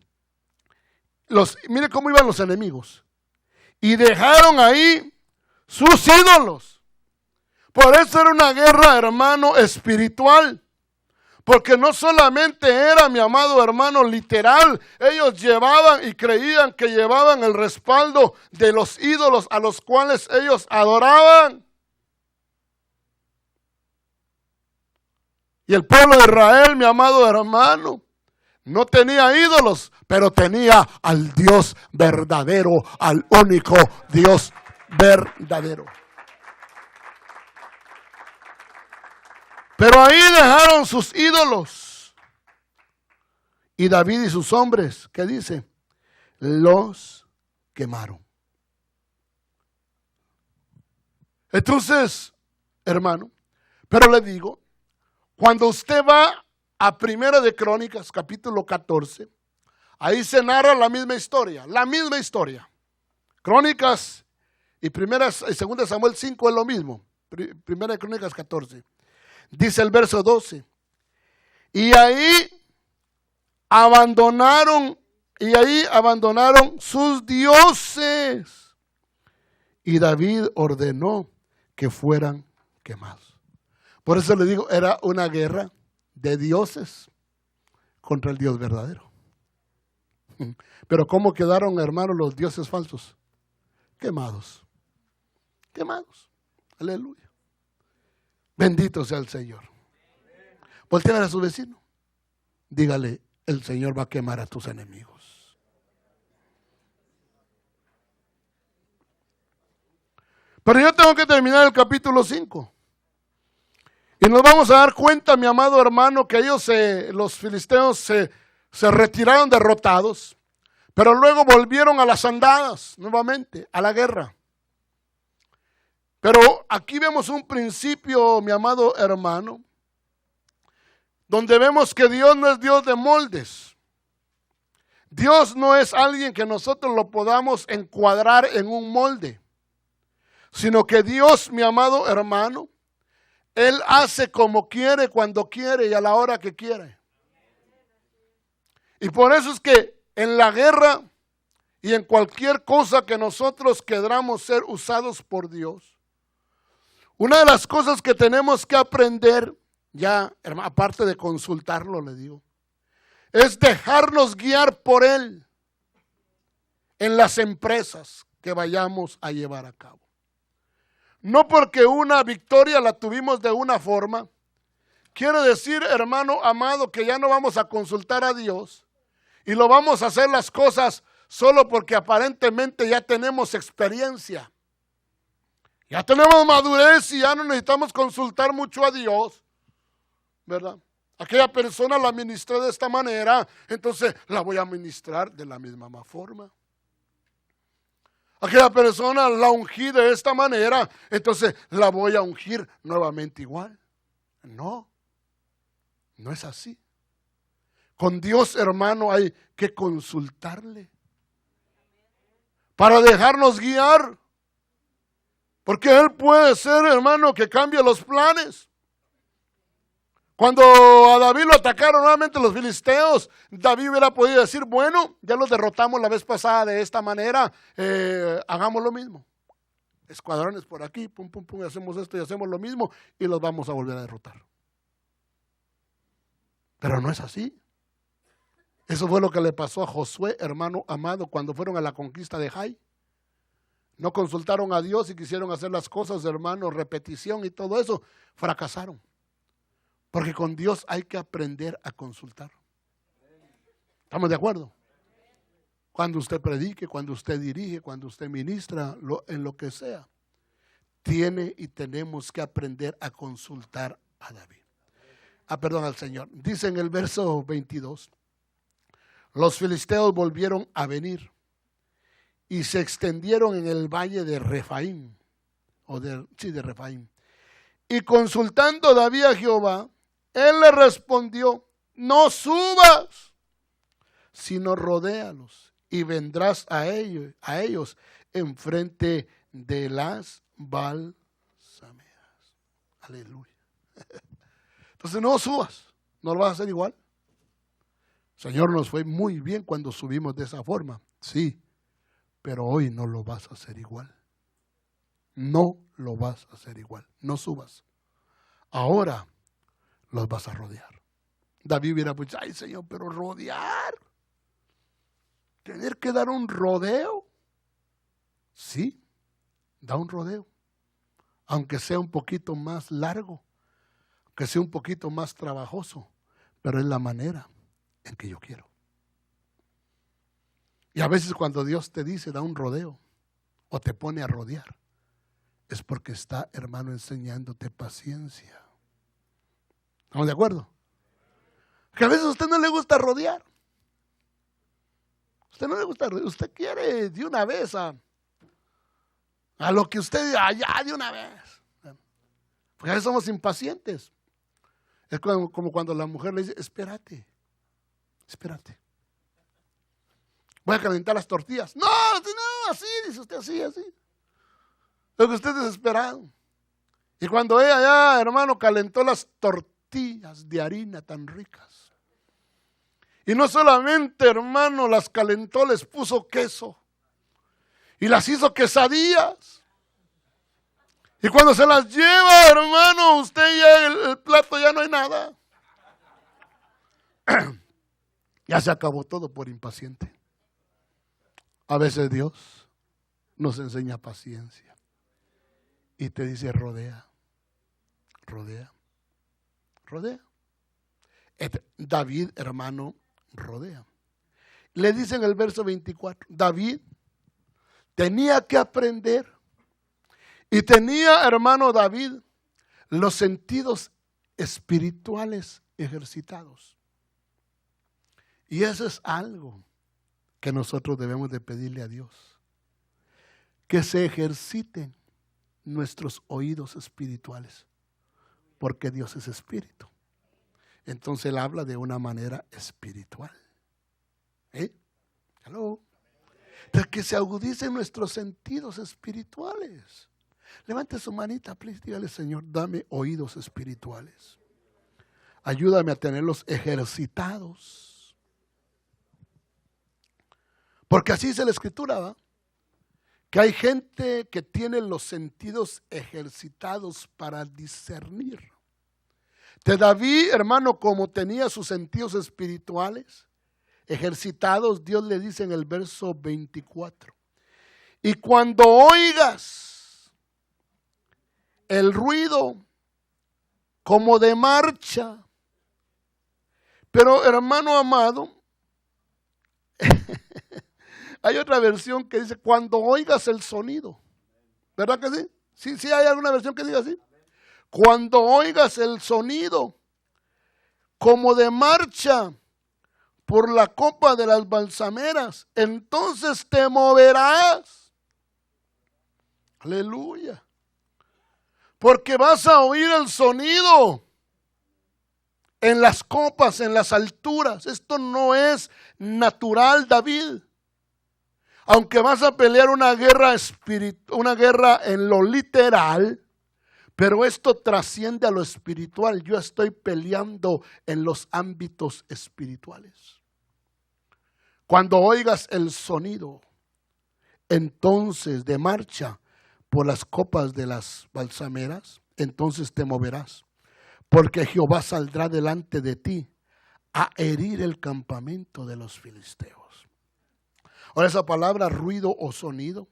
Mire cómo iban los enemigos. Y dejaron ahí sus ídolos. Por eso era una guerra, hermano, espiritual. Porque no solamente era, mi amado hermano, literal. Ellos llevaban y creían que llevaban el respaldo de los ídolos a los cuales ellos adoraban. Y el pueblo de Israel, mi amado hermano, no tenía ídolos, pero tenía al Dios verdadero, al único Dios verdadero. Pero ahí dejaron sus ídolos. Y David y sus hombres, ¿qué dice? Los quemaron. Entonces, hermano, pero le digo, cuando usted va a Primera de Crónicas, capítulo 14, ahí se narra la misma historia, la misma historia. Crónicas y Primera y Segunda de Samuel 5 es lo mismo. Primera de Crónicas 14. Dice el verso 12. Y ahí abandonaron sus dioses. Y David ordenó que fueran quemados. Por eso le digo, era una guerra de dioses contra el Dios verdadero. Pero ¿cómo quedaron, hermanos, los dioses falsos? Quemados. Quemados. Aleluya. Bendito sea el Señor. Voltea a ver a su vecino. Dígale, el Señor va a quemar a tus enemigos. Pero yo tengo que terminar el capítulo 5. Y nos vamos a dar cuenta, mi amado hermano, que los filisteos se retiraron derrotados, pero luego volvieron a las andadas nuevamente, a la guerra. Pero aquí vemos un principio, mi amado hermano, donde vemos que Dios no es Dios de moldes. Dios no es alguien que nosotros lo podamos encuadrar en un molde, sino que Dios, mi amado hermano, Él hace como quiere, cuando quiere y a la hora que quiere. Y por eso es que en la guerra y en cualquier cosa que nosotros queramos ser usados por Dios, una de las cosas que tenemos que aprender, ya aparte de consultarlo, le digo, es dejarnos guiar por Él en las empresas que vayamos a llevar a cabo. No porque una victoria la tuvimos de una forma, quiere decir, hermano amado, que ya no vamos a consultar a Dios y lo vamos a hacer las cosas solo porque aparentemente ya tenemos experiencia. Ya tenemos madurez y ya no necesitamos consultar mucho a Dios, ¿verdad? Aquella persona la ministré de esta manera, entonces la voy a ministrar de la misma forma. Aquella persona la ungí de esta manera, entonces la voy a ungir nuevamente igual. No, no es así. Con Dios, hermano, hay que consultarle para dejarnos guiar. Porque Él puede ser, hermano, que cambie los planes. Cuando a David lo atacaron nuevamente los filisteos, David hubiera podido decir, bueno, ya los derrotamos la vez pasada de esta manera, hagamos lo mismo. Escuadrones por aquí, pum, pum, pum, hacemos esto y hacemos lo mismo y los vamos a volver a derrotar. Pero no es así. Eso fue lo que le pasó a Josué, hermano amado, cuando fueron a la conquista de Jai. No consultaron a Dios y quisieron hacer las cosas, hermano, repetición y todo eso. Fracasaron. Porque con Dios hay que aprender a consultar. ¿Estamos de acuerdo? Cuando usted predique, cuando usted dirige, cuando usted ministra, en lo que sea, tiene y tenemos que aprender a consultar a David. Perdón, al Señor. Dice en el verso 22, los filisteos volvieron a venir y se extendieron en el valle de Refaim, de Refaim. Y consultando David a Jehová, él le respondió, no subas, sino rodéalos y vendrás a ellos enfrente de las balsameras. Aleluya. Entonces no subas, no lo vas a hacer igual. Señor, nos fue muy bien cuando subimos de esa forma, sí, pero hoy no lo vas a hacer igual. No lo vas a hacer igual, no subas. Ahora los vas a rodear. David hubiera dicho, ay Señor, pero rodear, tener que dar un rodeo. Sí, da un rodeo, aunque sea un poquito más largo, que sea un poquito más trabajoso, pero es la manera en que yo quiero. Y a veces cuando Dios te dice, da un rodeo, o te pone a rodear, es porque está, hermano, enseñándote paciencia. ¿Estamos de acuerdo? Que a veces a usted no le gusta rodear. Usted no le gusta, usted quiere de una vez a lo que usted diga, ya de una vez. Porque a veces somos impacientes. Es como cuando la mujer le dice, espérate. Voy a calentar las tortillas. No, así, dice usted, así. Lo que usted es desesperado. Y cuando ella ya, hermano, calentó las tortillas de harina tan ricas. Y no solamente, hermano, las calentó, les puso queso. Y las hizo quesadillas. Y cuando se las lleva, hermano, usted ya el plato ya no hay nada. Ya se acabó todo por impaciente. A veces Dios nos enseña paciencia. Y te dice, rodea. David, hermano, rodea. Le dice en el verso 24, David tenía que aprender. Y tenía, hermano David, los sentidos espirituales ejercitados. Y eso es algo que nosotros debemos de pedirle a Dios. Que se ejerciten nuestros oídos espirituales. Porque Dios es espíritu. Entonces Él habla de una manera espiritual. Hello. Entonces, que se agudicen nuestros sentidos espirituales. Levante su manita, please, dígale, Señor, dame oídos espirituales. Ayúdame a tenerlos ejercitados. Porque así dice la Escritura, ¿va? Que hay gente que tiene los sentidos ejercitados para discernir. De David, hermano, como tenía sus sentidos espirituales ejercitados, Dios le dice en el verso 24, y cuando oigas el ruido como de marcha, pero hermano amado, hay otra versión que dice cuando oigas el sonido, ¿verdad que sí? Sí hay alguna versión que diga así. Cuando oigas el sonido como de marcha por la copa de las balsameras, entonces te moverás. Aleluya. Porque vas a oír el sonido en las copas, en las alturas. Esto no es natural, David. Aunque vas a pelear una guerra en lo literal, pero esto trasciende a lo espiritual. Yo estoy peleando en los ámbitos espirituales. Cuando oigas el sonido, entonces de marcha por las copas de las balsameras, entonces te moverás. Porque Jehová saldrá delante de ti a herir el campamento de los filisteos. Ahora esa palabra ruido o sonido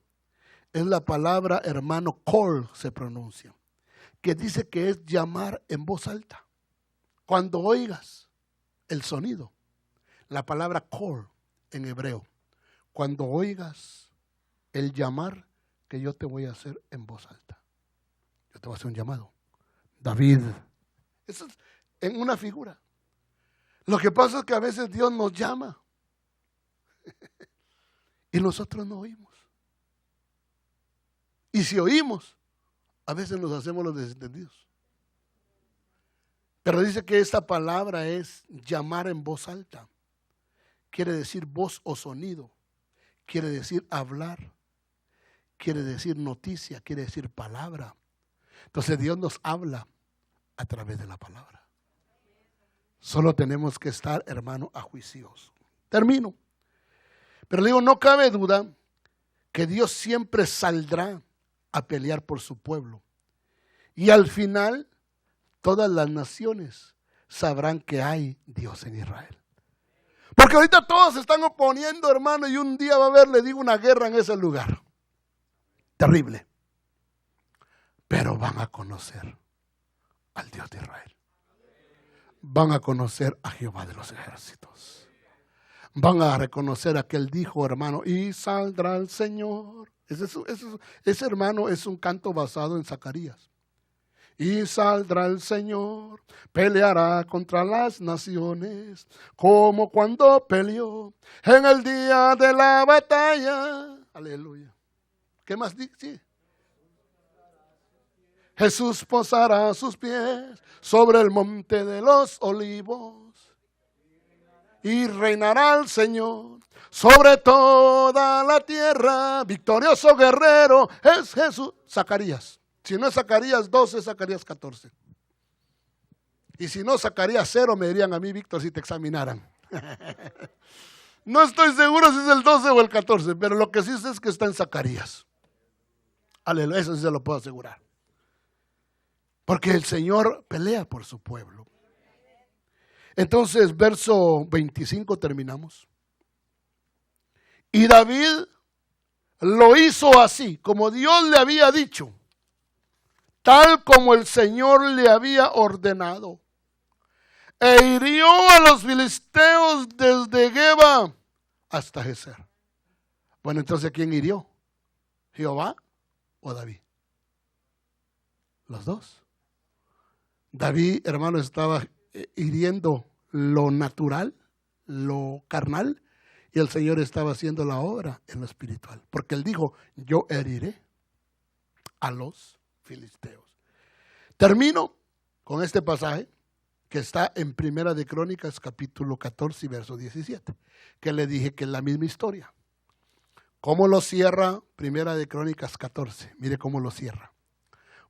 es la palabra, hermano, call se pronuncia, que dice que es llamar en voz alta. Cuando oigas el sonido, la palabra call en hebreo, cuando oigas el llamar que yo te voy a hacer en voz alta. Yo te voy a hacer un llamado. David. Eso es en una figura. Lo que pasa es que a veces Dios nos llama y nosotros no oímos. Y si oímos, a veces nos hacemos los desentendidos. Pero dice que esta palabra es llamar en voz alta. Quiere decir voz o sonido. Quiere decir hablar. Quiere decir noticia. Quiere decir palabra. Entonces Dios nos habla a través de la palabra. Solo tenemos que estar, hermano, ajuiciosos. Termino. Pero le digo, no cabe duda que Dios siempre saldrá a pelear por su pueblo. Y al final, todas las naciones sabrán que hay Dios en Israel. Porque ahorita todos se están oponiendo, hermano, y un día va a haber, le digo, una guerra en ese lugar. Terrible. Pero van a conocer al Dios de Israel. Van a conocer a Jehová de los ejércitos. Van a reconocer a aquel dijo, hermano, y saldrá el Señor. Ese hermano es un canto basado en Zacarías. Y saldrá el Señor, peleará contra las naciones, como cuando peleó en el día de la batalla. Aleluya. ¿Qué más dice? Jesús posará sus pies sobre el monte de los olivos y reinará el Señor sobre toda la tierra. Victorioso guerrero es Jesús. Zacarías. Si no es Zacarías 12, Zacarías 14. Y si no, Zacarías 0, me dirían a mí, Víctor, si te examinaran. No estoy seguro si es el 12 o el 14, pero lo que sí sé es que está en Zacarías. Aleluya, eso sí se lo puedo asegurar. Porque el Señor pelea por su pueblo. Entonces, verso 25 terminamos. Y David lo hizo así, como Dios le había dicho, tal como el Señor le había ordenado. E hirió a los filisteos desde Geba hasta Geser. Bueno, entonces, ¿quién hirió? ¿Jehová o David? Los dos. David, hermano, estaba hiriendo lo natural, lo carnal, y el Señor estaba haciendo la obra en lo espiritual. Porque él dijo, yo heriré a los filisteos. Termino con este pasaje que está en Primera de Crónicas, capítulo 14 y verso 17, que le dije que es la misma historia. ¿Cómo lo cierra Primera de Crónicas 14? Mire cómo lo cierra.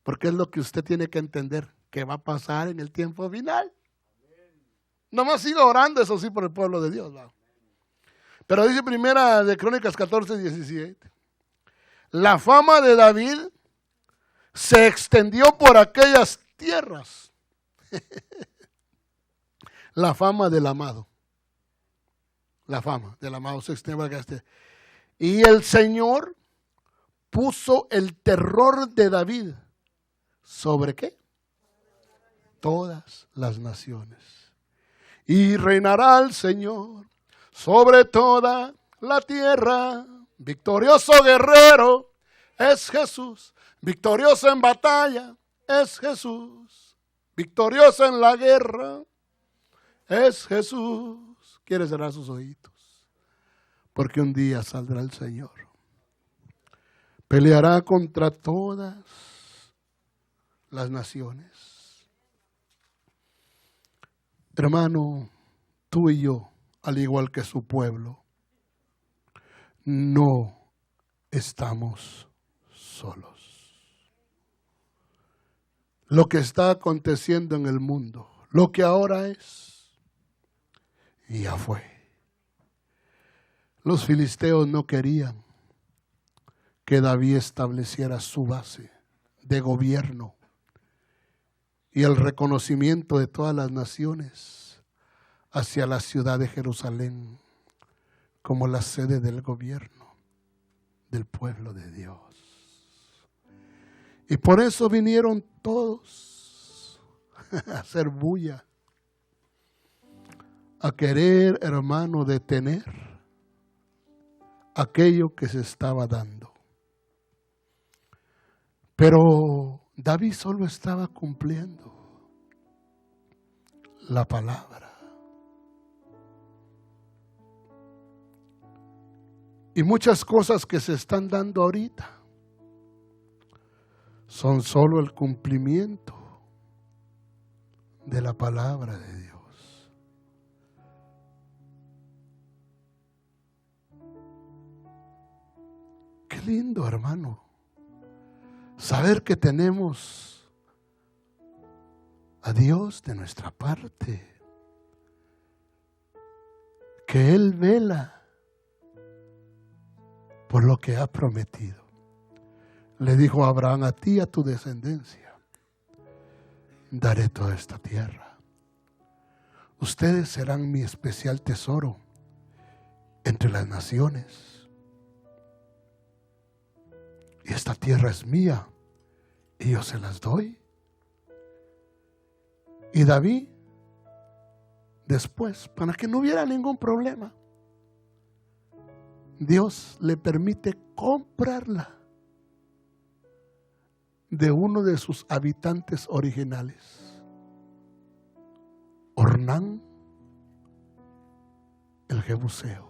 Porque es lo que usted tiene que entender, que va a pasar en el tiempo final. Nomás siga orando, eso sí, por el pueblo de Dios. ¿no? Pero dice Primera de Crónicas 14, 17. La fama de David se extendió por aquellas tierras. La fama del amado. La fama del amado se extendió por aquellas tierras. Y el Señor puso el terror de David. ¿Sobre qué? Todas las naciones. Y reinará el Señor sobre toda la tierra. Victorioso guerrero es Jesús. Victorioso en batalla es Jesús. Victorioso en la guerra es Jesús. Quiere cerrar sus ojitos. Porque un día saldrá el Señor. Peleará contra todas las naciones. Hermano, tú y yo, al igual que su pueblo, no estamos solos. Lo que está aconteciendo en el mundo, lo que ahora es, ya fue. Los filisteos no querían que David estableciera su base de gobierno y el reconocimiento de todas las naciones hacia la ciudad de Jerusalén como la sede del gobierno del pueblo de Dios. Y por eso vinieron todos a hacer bulla, a querer, hermano, detener aquello que se estaba dando. Pero David solo estaba cumpliendo la palabra. Y muchas cosas que se están dando ahorita son solo el cumplimiento de la palabra de Dios. Qué lindo, hermano, saber que tenemos a Dios de nuestra parte, que Él vela por lo que ha prometido. Le dijo a Abraham, a ti y a tu descendencia daré toda esta tierra. Ustedes serán mi especial tesoro entre las naciones. Y esta tierra es mía y yo se las doy. Y David, después, para que no hubiera ningún problema, Dios le permite comprarla. de uno de sus habitantes originales, Ornán el Jebuseo.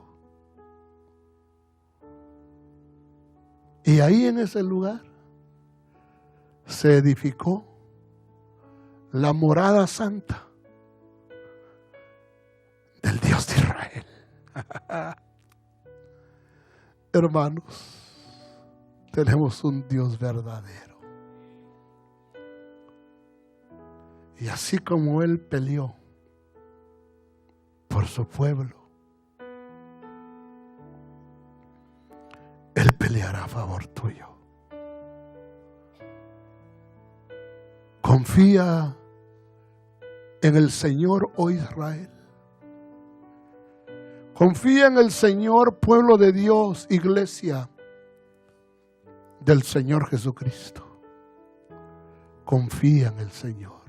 Y ahí en ese lugar se edificó la morada santa del Dios de Israel. Hermanos, tenemos un Dios verdadero. Y así como Él peleó por su pueblo, Él peleará a favor tuyo. Confía en el Señor, oh Israel. Confía en el Señor, pueblo de Dios, iglesia del Señor Jesucristo. Confía en el Señor.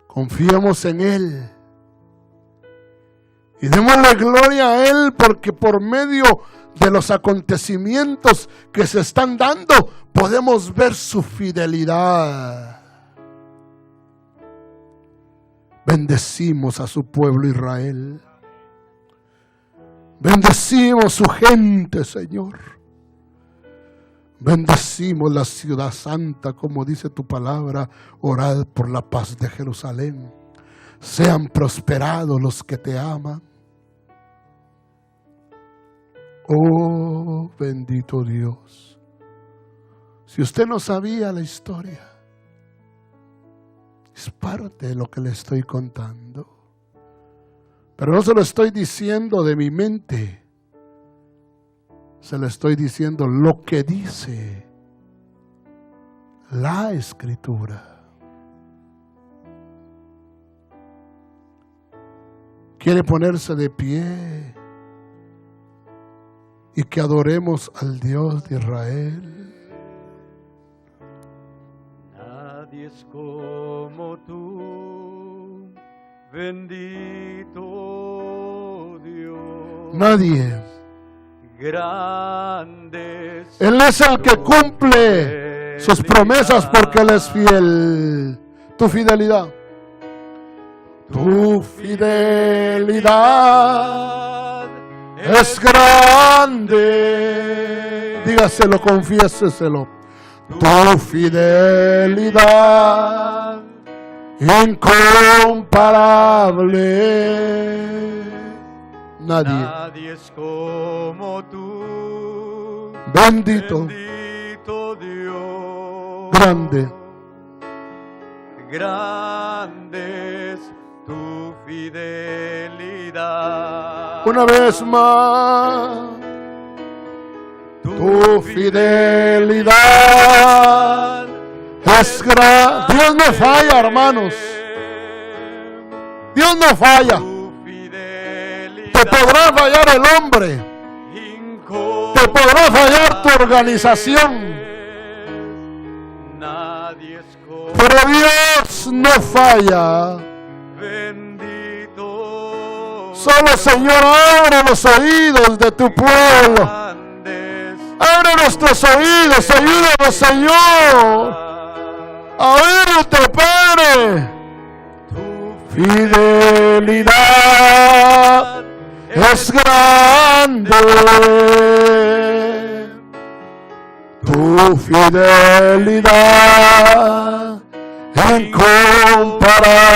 Confiemos en Él. Y démosle gloria a Él, porque por medio de los acontecimientos que se están dando, podemos ver su fidelidad. Bendecimos a su pueblo Israel. Bendecimos su gente, Señor. Bendecimos la ciudad santa, como dice tu palabra. Orad por la paz de Jerusalén. Sean prosperados los que te aman. Oh, bendito Dios. Si usted no sabía la historia, es parte de lo que le estoy contando. Pero no se lo estoy diciendo de mi mente. Se lo estoy diciendo lo que dice la Escritura. Quiere ponerse de pie y que adoremos al Dios de Israel. Nadie es como tú, bendito Dios. Nadie. Grandes. Él es el que cumple sus promesas porque Él es fiel. Tu fidelidad. Tu fidelidad es grande. Dígaselo, confiéseselo. Tu fidelidad incomparable. Nadie es como tú. Bendito. Bendito Dios. Grande. Grande es tu fidelidad. Una vez más. Tu fidelidad es grande. Dios no falla, hermanos. Dios no falla. Te podrá fallar el hombre. Te podrá fallar tu organización. Pero Dios no falla. Solo, Señor, abre los oídos de tu pueblo. Abre nuestros oídos. Ayúdanos, Señor, a oírte, Padre. Fidelidad es grande. Tu fidelidad incomparable.